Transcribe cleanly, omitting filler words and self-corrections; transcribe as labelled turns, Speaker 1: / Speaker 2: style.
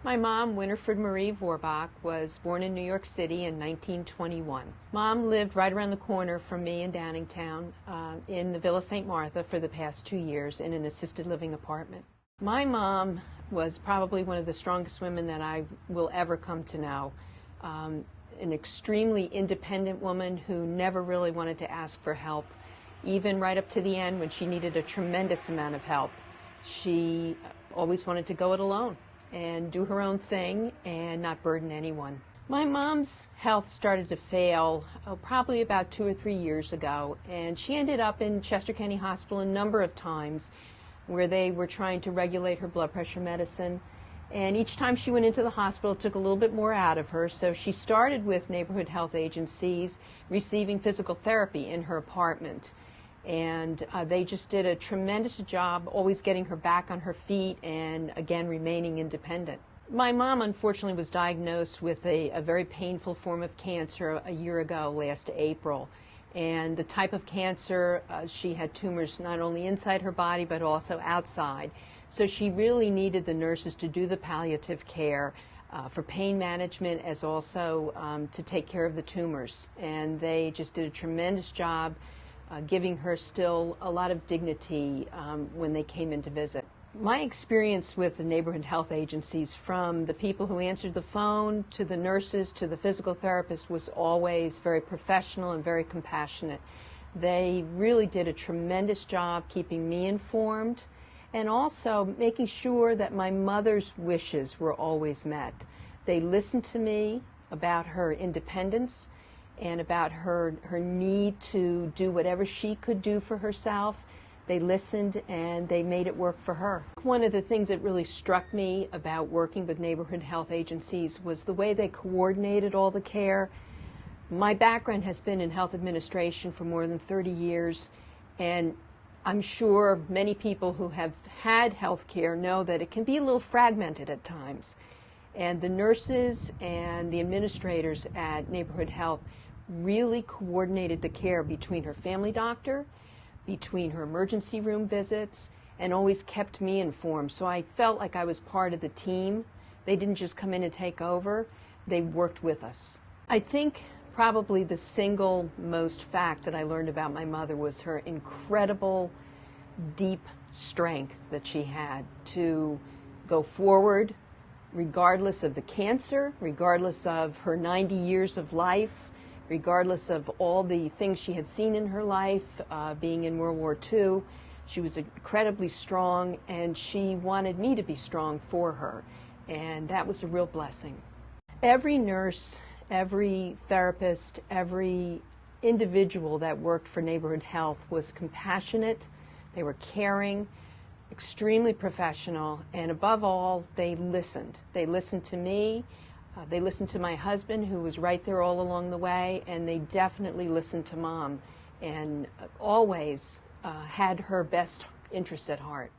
Speaker 1: My mom, Winifred Marie Vorbach, was born in New York City in 1921. Mom lived right around the corner from me in Downingtown in the Villa St. Martha for the past 2 years in an assisted living apartment. My mom was probably one of the strongest women that I will ever come to know. An extremely independent woman who never really wanted to ask for help, even right up to the end when she needed a tremendous amount of help. She always wanted to go it alone and do her own thing and not burden anyone. My mom's health started to fail probably about 2 or 3 years ago, and she ended up in Chester County Hospital a number of times where they were trying to regulate her blood pressure medicine. And each time she went into the hospital, it took a little bit more out of her. So she started with neighborhood health agencies receiving physical therapy in her apartment. And they just did a tremendous job always getting her back on her feet and, again, remaining independent. My mom, unfortunately, was diagnosed with a very painful form of cancer a year ago, last April. And the type of cancer, she had tumors not only inside her body but also outside. So she really needed the nurses to do the palliative care for pain management as also to take care of the tumors. And they just did a tremendous job giving her still a lot of dignity when they came in to visit. My experience with the neighborhood health agencies, from the people who answered the phone to the nurses to the physical therapist, was always very professional and very compassionate. They really did a tremendous job keeping me informed and also making sure that my mother's wishes were always met. They listened to me about her independence and about her need to do whatever she could do for herself. They listened and they made it work for her. One of the things that really struck me about working with neighborhood health agencies was the way they coordinated all the care. My background has been in health administration for more than 30 years, and I'm sure many people who have had health care know that it can be a little fragmented at times. And the nurses and the administrators at neighborhood health really coordinated the care between her family doctor, between her emergency room visits, and always kept me informed. So I felt like I was part of the team. They didn't just come in and take over, they worked with us. I think probably the single most fact that I learned about my mother was her incredible, deep strength that she had to go forward regardless of the cancer, regardless of her 90 years of life, regardless of all the things she had seen in her life, being in World War II. She was incredibly strong, and she wanted me to be strong for her, and that was a real blessing. Every nurse, every therapist, every individual that worked for neighborhood health was compassionate, they were caring, extremely professional, and above all, they listened. They listened to me. They listened to my husband, who was right there all along the way, and they definitely listened to Mom and always had her best interest at heart.